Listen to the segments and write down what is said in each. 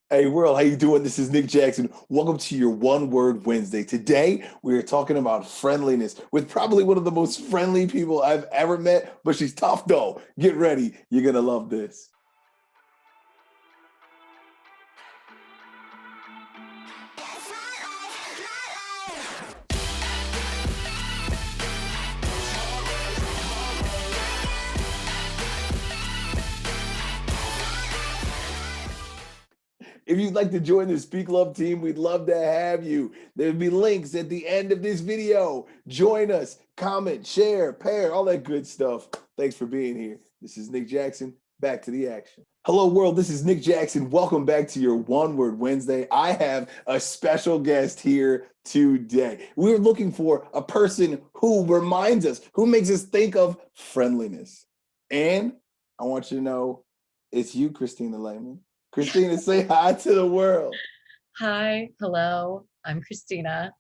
Hey world, how you doing? This is Nick Jackson. Welcome to your One Word Wednesday. Today we are talking about friendliness with probably one of the most friendly people I've ever met, but she's tough though. Get ready. You're gonna love this. If you'd like to join the Speak Love team, we'd love to have you. There'll be links at the end of this video. Join us, comment, share, pair, all that good stuff. Thanks for being here. This is Nick Jackson. Back to the action. Hello, world. This is Nick Jackson. Welcome back to your One Word Wednesday. I have a special guest here today. We're looking for a person who reminds us, who makes us think of friendliness. And I want you to know it's you, Christina Lehman. Christina, say hi to the world. Hi, hello, I'm Christina.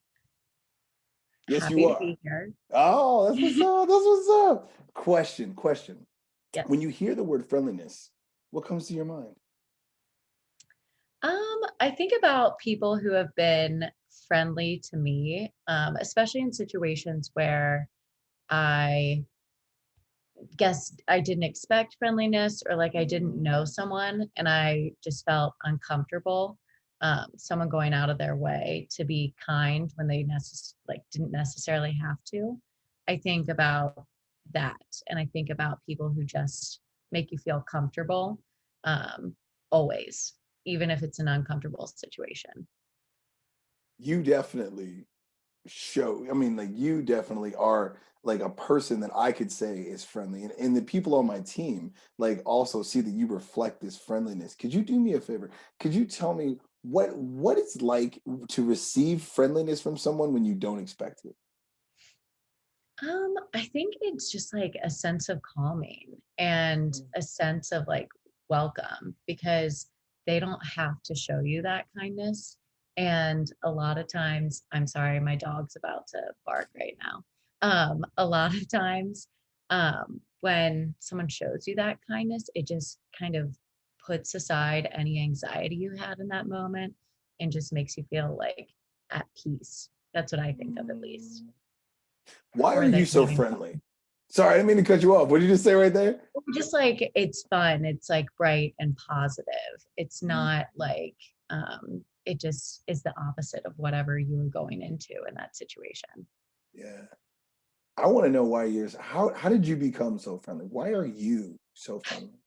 Yes, you Happy to are. be here. Oh, that's what's up. That's what's up. Question. When Yes. you hear the word friendliness, what comes to your mind? I think about people who have been friendly to me, especially in situations where I guess I didn't expect friendliness or like I didn't know someone and I just felt uncomfortable. Someone going out of their way to be kind when they didn't necessarily have to. I think about that, and I think about people who just make you feel comfortable, um, always, even if it's an uncomfortable situation. You definitely you definitely are like a person that I could say is friendly. And the people on my team like also see that you reflect this friendliness. Could you do me a favor? Could you tell me what it's like to receive friendliness from someone when you don't expect it? I think it's just like a sense of calming and a sense of like welcome because they don't have to show you that kindness. And a lot of times, I'm sorry, my dog's about to bark right now. A lot of times, when someone shows you that kindness, it just kind of puts aside any anxiety you had in that moment and just makes you feel like at peace. That's what I think of, at least, Why are more than you so having friendly? Sorry, I didn't mean to cut you off. What did you just say right there? just like it's fun, it's like bright and positive. It's not like it just is the opposite of whatever you were going into in that situation. Yeah. I want to know why you're how did you become so friendly? Why are you so friendly?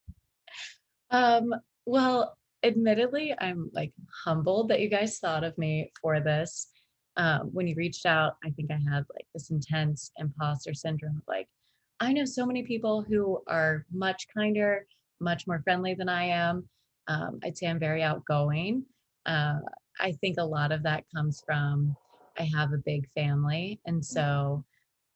Um, well, admittedly, I'm like humbled that you guys thought of me for this. When you reached out, I think I had like this intense imposter syndrome of like, I know so many people who are much kinder, much more friendly than I am. I'd say I'm very outgoing. Uh, I think a lot of that comes from I have a big family. And so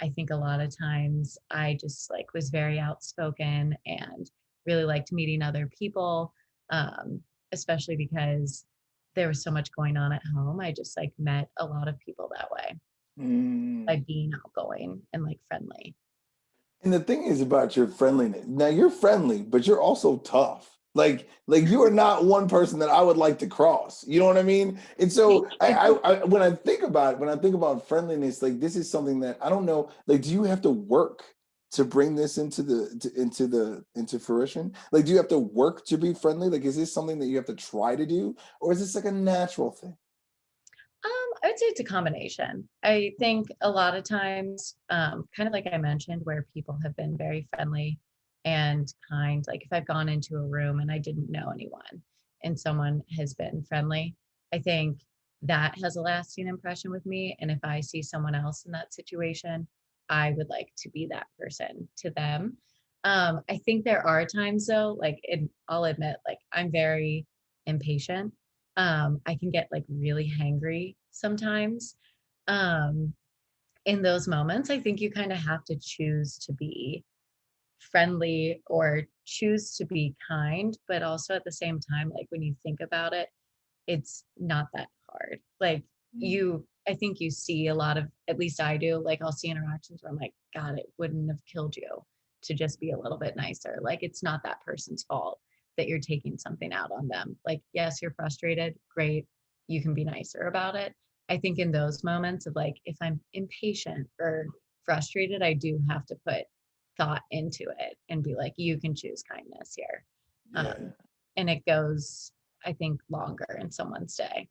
I think a lot of times I just like was very outspoken and really liked meeting other people, um, especially because there was so much going on at home. I just like met a lot of people that way by Mm. being outgoing and like friendly. And the thing is about your friendliness. Now you're friendly, but you're also tough. Like you are not one person that I would like to cross. You know what I mean? And so when I think about it, when I think about friendliness, like this is something that I don't know. Like, do you have to work to bring this into fruition? Like, do you have to work to be friendly? Like, is this something that you have to try to do, or is this like a natural thing? I would say it's a combination. I think a lot of times, kind of like I mentioned, where people have been very friendly and kind. Like if I've gone into a room and I didn't know anyone and someone has been friendly, I think that has a lasting impression with me. And if I see someone else in that situation, I would like to be that person to them. I think there are times though, I'll admit, like I'm very impatient. I can get like really hangry sometimes. Um, in those moments, I think you kind of have to choose to be friendly or choose to be kind, but also at the same time, like when you think about it, it's not that hard. I think you see a lot of, at least I do, like I'll see interactions where I'm like, God, it wouldn't have killed you to just be a little bit nicer. Like it's not that person's fault. that you're taking something out on them. Like, yes, you're frustrated, great, you can be nicer about it. I think in those moments of like, if I'm impatient or frustrated, I do have to put thought into it and be like, you can choose kindness here. Yeah. And it goes, I think, longer in someone's day.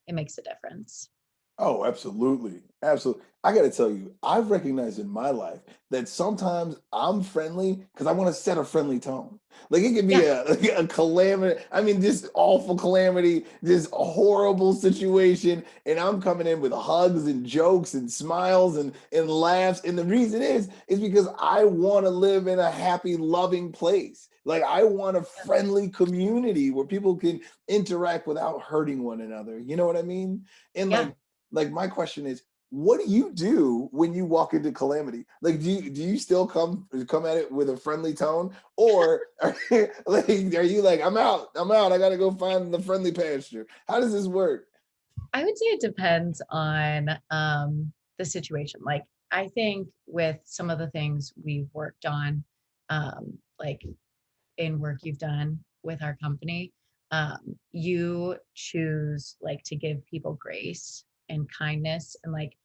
It makes a difference. Oh, absolutely. Absolutely. I got to tell you, I've recognized in my life that sometimes I'm friendly because I want to set a friendly tone. Like it could be Yeah. like a calamity. I mean, this awful calamity, this horrible situation. And I'm coming in with hugs and jokes and smiles and laughs. And the reason is because I want to live in a happy, loving place. Like I want a friendly community where people can interact without hurting one another. You know what I mean? And Yeah. like my question is, what do you do when you walk into calamity? Like, do you still come at it with a friendly tone, or are you like, I'm out, I gotta go find the friendly pasture? How does this work? I would say it depends on the situation. Like, I think with some of the things we've worked on, like in work you've done with our company, you choose like to give people grace and kindness and like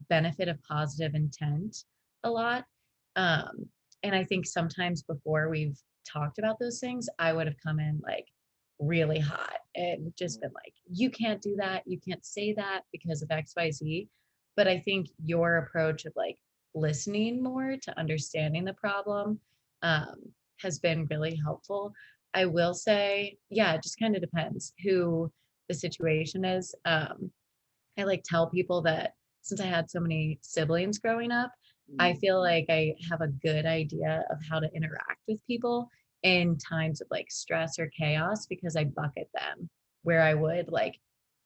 benefit of positive intent a lot. Um, and I think sometimes before we've talked about those things, I would have come in like really hot and just been like, you can't do that. You can't say that because of XYZ. But I think your approach of like listening more to understanding the problem um, has been really helpful. I will say, yeah, it just kind of depends who the situation is. I like tell people that since I had so many siblings growing up, I feel like I have a good idea of how to interact with people in times of like stress or chaos because I bucket them where I would like,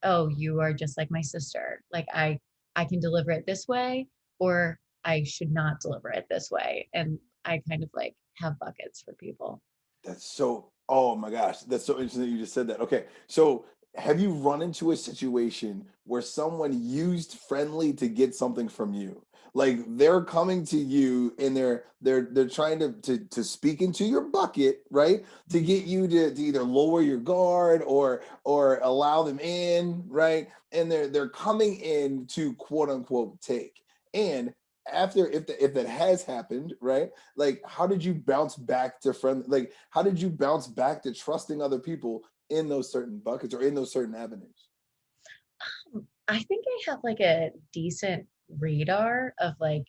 oh, you are just like my sister. Like I can deliver it this way or I should not deliver it this way. And I kind of like have buckets for people. That's so, oh my gosh, that's so interesting that you just said that. Okay, so have you run into a situation where someone used friendly to get something from you? Like they're coming to you and they're trying to speak into your bucket, right? To get you to either lower your guard or allow them in, right? And they're coming in to quote unquote take. And after if that has happened, right? Like how did you bounce back to friend, like how did you bounce back to trusting other people in those certain buckets or in those certain avenues? I think I have like a decent radar of like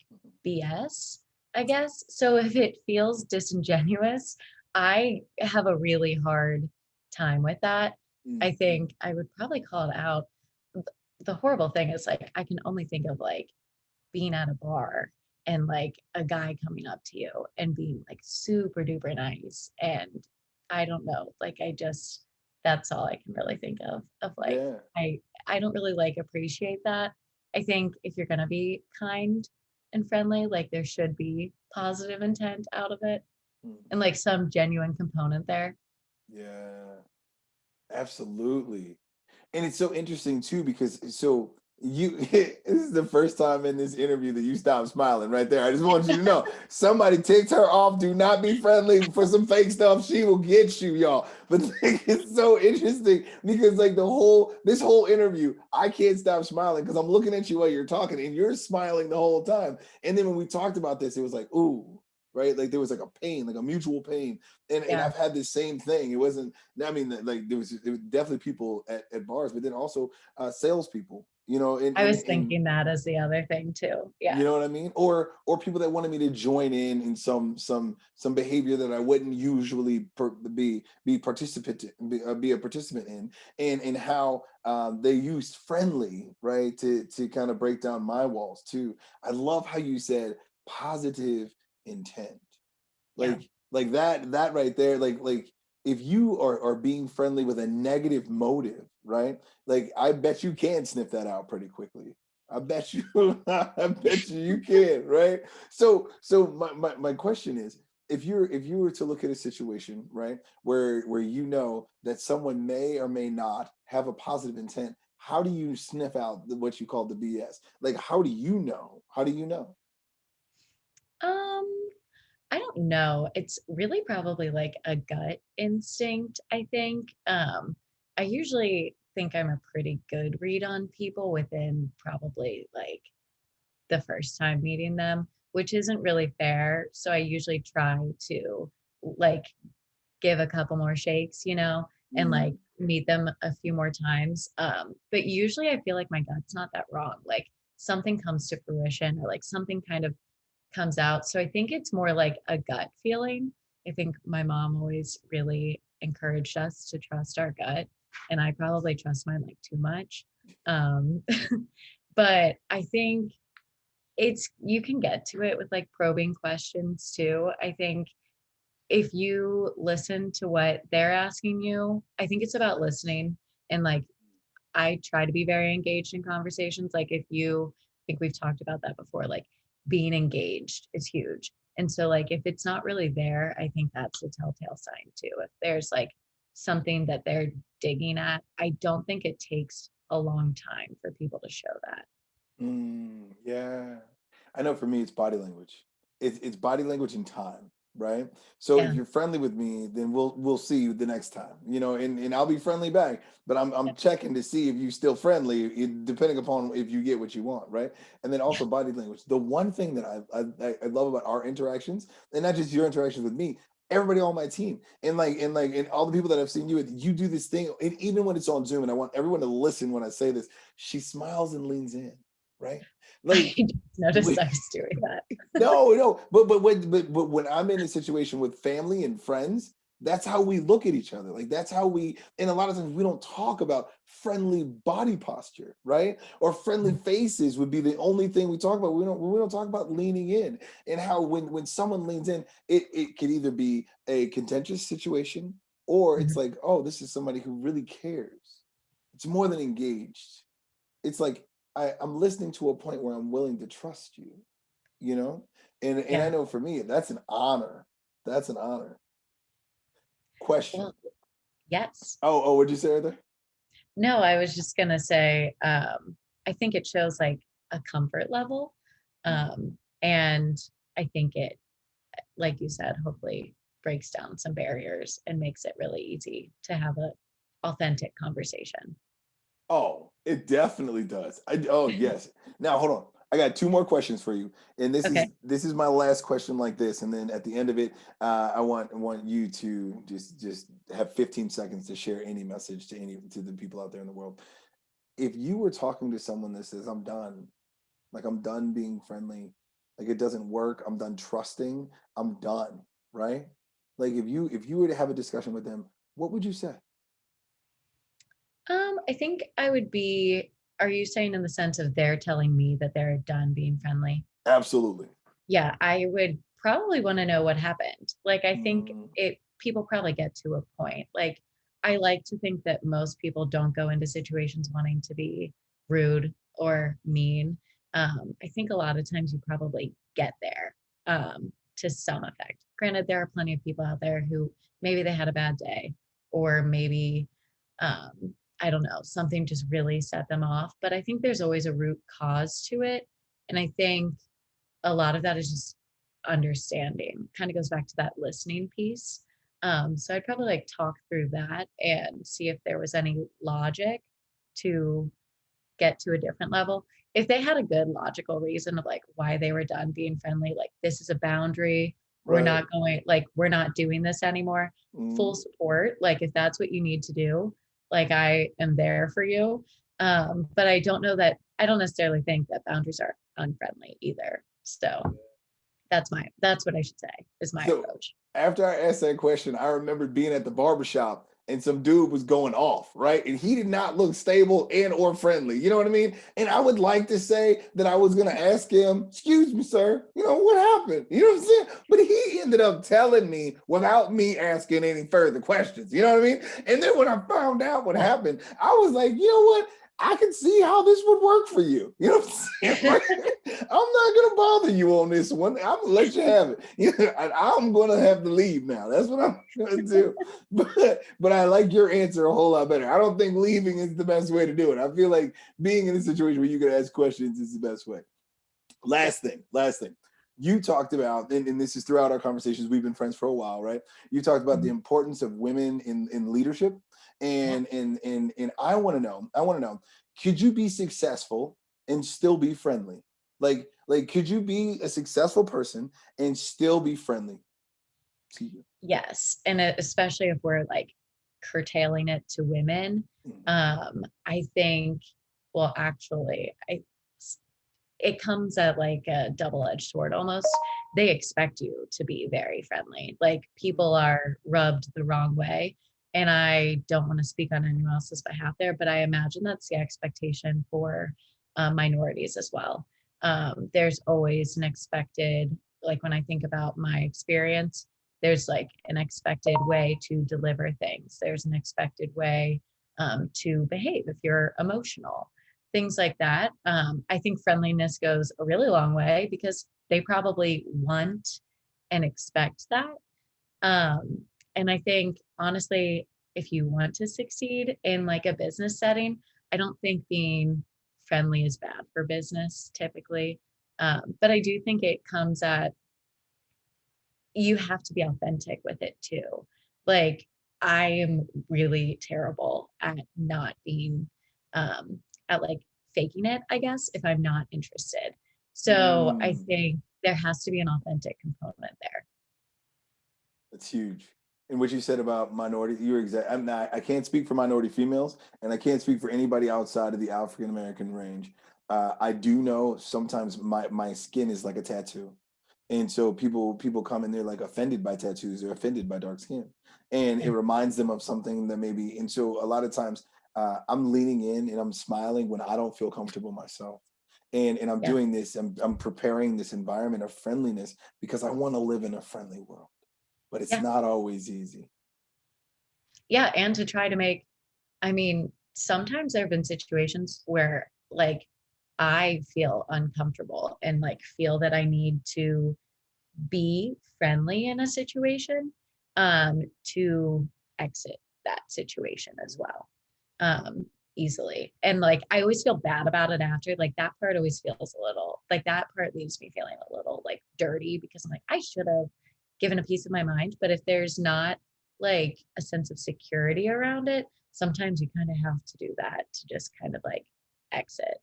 BS, I guess. So if it feels disingenuous, I have a really hard time with that. I Mm. think I would probably call it out. The horrible thing is like I can only think of like being at a bar and like a guy coming up to you and being like super duper nice. And I don't know, like I just that's all I can really think of like Yeah. I I don't really like appreciate that. I think if you're gonna be kind and friendly, like there should be positive intent out of it Mm. and like some genuine component there. Yeah, absolutely. And it's so interesting too because so you this is the first time in this interview that you stopped smiling right there. I just want you to know somebody ticked her off. Do not be friendly for some fake stuff. She will get you, y'all. But like, it's so interesting because like this whole interview, I can't stop smiling because I'm looking at you while you're talking and you're smiling the whole time. And then when we talked about this, it was like, ooh, right? Like there was like a pain, like a mutual pain. And Yeah. I've had this same thing. It wasn't, I mean, like there was definitely people at bars, but then also salespeople, I was thinking that as the other thing too. Yeah. you know what I mean, or people that wanted me to join in some behavior that I wouldn't usually be a participant in, and how they used friendly, right, to kind of break down my walls too. I love how you said positive intent, Yeah. like that right there, like if you are being friendly with a negative motive, right, like I bet you can sniff that out pretty quickly. I bet you I bet you can, right? So my question is, if you were to look at a situation, right, where you know that someone may or may not have a positive intent, how do you sniff out what you call the BS? Like how do you know? Um I don't know. It's really probably like a gut instinct, I think. I usually think I'm a pretty good read on people within probably like the first time meeting them, which isn't really fair. So I usually try to like give a couple more shakes, and like Mm, meet them a few more times. But usually I feel like my gut's not that wrong. Like something comes to fruition or like something kind of comes out. So I think it's more like a gut feeling. I think my mom always really encouraged us to trust our gut, and I probably trust mine like too much. Um, but I think it's you can get to it with like probing questions too. I think if you listen to what they're asking you, I think it's about listening and like I try to be very engaged in conversations. Like if you I think we've talked about that before, like being engaged is huge. And so like if it's not really there, I think that's a telltale sign too. If there's like something that they're digging at, I don't think it takes a long time for people to show that. yeah. I know for me, it's body language. It's body language and time, right? So if Yeah. you're friendly with me, then we'll see you the next time, and I'll be friendly back. But I'm checking to see if you still friendly, depending upon if you get what you want, right? And then Yeah. also body language. The one thing that I love about our interactions, and not just your interactions with me, everybody on my team, and all the people that I've seen you do this thing, and even when it's on Zoom, and I want everyone to listen when I say this, she smiles and leans in, right? I Like just noticed we, I was doing that. no, but when I'm in a situation with family and friends, that's how we look at each other. Like that's how we, and a lot of times we don't talk about friendly body posture, right? Or friendly faces would be the only thing we talk about. We don't talk about leaning in, and how when someone leans in, it could either be a contentious situation, or it's Mhm. like, oh, this is somebody who really cares. It's more than engaged. It's like I'm listening to a point where I'm willing to trust you, you know? And I Yeah. know for me, that's an honor. That's an honor. Question. Well, yes. Oh, what'd you say there? No, I was just gonna say, I think it shows like a comfort level. And I think it, like you said, hopefully breaks down some barriers and makes it really easy to have a authentic conversation. Oh, it definitely does. Oh yes. Now hold on. I got two more questions for you, and this Okay. is this is my last question like this, and then at the end of it, I want you to just have 15 seconds to share any message to the people out there in the world. If you were talking to someone that says, "I'm done," like I'm done being friendly, like it doesn't work, I'm done trusting, I'm done, right? Like if you were to have a discussion with them, what would you say? I think I would be, are you saying in the sense of they're telling me that they're done being friendly? Absolutely. Yeah, I would probably want to know what happened. Like, I think Mm, people probably get to a point. Like, I like to think that most people don't go into situations wanting to be rude or mean. I think a lot of times you probably get there to some effect. Granted, there are plenty of people out there who maybe they had a bad day, or maybe, I don't know, something just really set them off. But I think there's always a root cause to it. And I think a lot of that is just understanding. Kind of goes back to that listening piece. So I'd probably like talk through that and see if there was any logic to get to a different level. If they had a good logical reason of like why they were done being friendly, like this is a boundary, right. we're not doing this anymore. Full Mm, support. Like if that's what you need to do, like I am there for you. But I don't necessarily think that boundaries are unfriendly either. So that's what I should say is my so approach. after I asked that question, I remembered being at the barbershop and some dude was going off, right? And he did not look stable and or friendly. You know what I mean? And I would like to say that I was gonna ask him, excuse me, sir, what happened? You know what I'm saying? But he ended up telling me without me asking any further questions. You know what I mean? And then when I found out what happened, I was like, you know what? I can see how this would work for you. You know what I'm saying? Like, I'm not gonna bother you on this one. I'm gonna let you have it. I'm gonna have to leave now. That's what I'm gonna do. But I like your answer a whole lot better. I don't think leaving is the best way to do it. I feel like being in a situation where you can ask questions is the best way. Yeah. Last thing. You talked about, and this is throughout our conversations, we've been friends for a while, right? You talked about the Mhm. importance of women in leadership. Yeah. And I want to know, could you be successful and still be friendly? Like could you be a successful person and still be friendly to you? Yes, and especially if we're like curtailing it to women, Mhm. I think, well, actually, it comes at like a double-edged sword almost. They expect you to be very friendly. Like people are rubbed the wrong way. And I don't want to speak on anyone else's behalf there, but I imagine that's the expectation for minorities as well. There's always an expected, like when I think about my experience, there's like an expected way to deliver things. There's an expected way to behave if you're emotional, things like that. I think friendliness goes a really long way because they probably want and expect that. Um, and I think honestly, if you want to succeed in like a business setting, I don't think being friendly is bad for business typically. But I do think it comes at, you have to be authentic with it too. Like I am really terrible at not being at like faking it, I guess, if I'm not interested. So I Mm. think there has to be an authentic component there. That's huge. And what you said about minority, you're exact. I'm not. I can't speak for minority females, and I can't speak for anybody outside of the African American range. I do know sometimes my skin is like a tattoo, and so people come and they're like offended by tattoos. They're offended by dark skin, and it Yeah. reminds them of something that maybe. And so a lot of times, I'm leaning in and I'm smiling when I don't feel comfortable myself. And I'm Yeah. doing this. I'm preparing this environment of friendliness because I want to live in a friendly world, but it's Yeah. not always easy. Yeah. And to try to make, I mean, sometimes there have been situations where like I feel uncomfortable and like feel that I need to be friendly in a situation to exit that situation as well um, easily. And like I always feel bad about it after. Like that part always feels a little like that part leaves me feeling a little like dirty because I'm like, I should have given a piece of my mind. But if there's not like a sense of security around it, sometimes you kind of have to do that to just kind of like exit.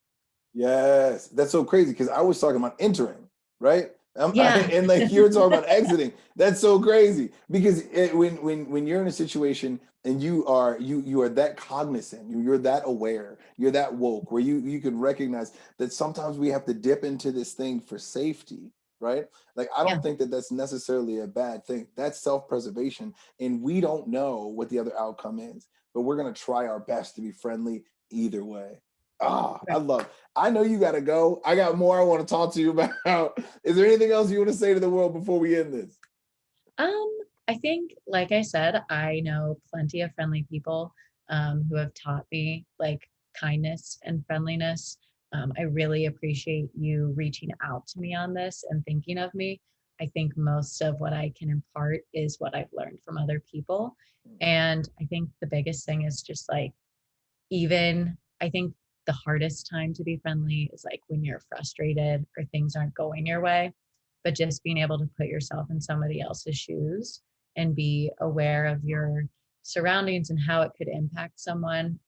Yes, that's so crazy because I was talking about entering, right? Yeah. And like you're talking about exiting. That's so crazy because when you're in a situation and you are that cognizant, you're that aware, you're that woke, where you can recognize that sometimes we have to dip into this thing for safety, right? Like I Yeah. don't think that that's necessarily a bad thing. That's self-preservation, and we don't know what the other outcome is, but we're gonna try our best to be friendly either way. Ah, I Right. love. I know you got to go. I got more I want to talk to you about. Is there anything else you want to say to the world before we end this? Um, I think, like I said, I know plenty of friendly people who have taught me like kindness and friendliness. I really appreciate you reaching out to me on this and thinking of me. I think most of what I can impart is what I've learned from other people. And I think the biggest thing is just like, even I think the hardest time to be friendly is like when you're frustrated or things aren't going your way, but just being able to put yourself in somebody else's shoes and be aware of your surroundings and how it could impact someone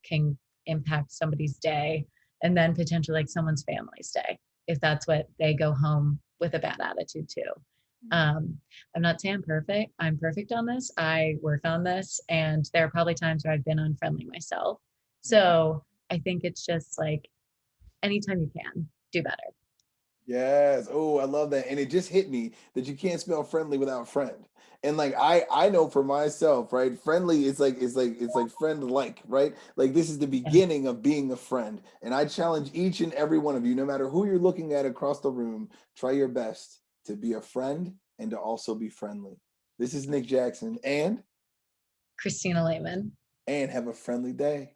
can impact somebody's day and then potentially like someone's family's day if that's what they go home with a bad attitude too. um, I'm not saying I'm perfect. I'm perfect on this. I work on this, and there are probably times where I've been unfriendly myself. So I think it's just like anytime you can, do better. Yes. Oh, I love that. And it just hit me that you can't spell friendly without friend. And like I know for myself, right? Friendly is like it's like friend like, right? Like this is the Yeah. beginning of being a friend. And I challenge each and every one of you, no matter who you're looking at across the room, try your best to be a friend and to also be friendly. This is Nick Jackson, and Christina Lehman. have a friendly day.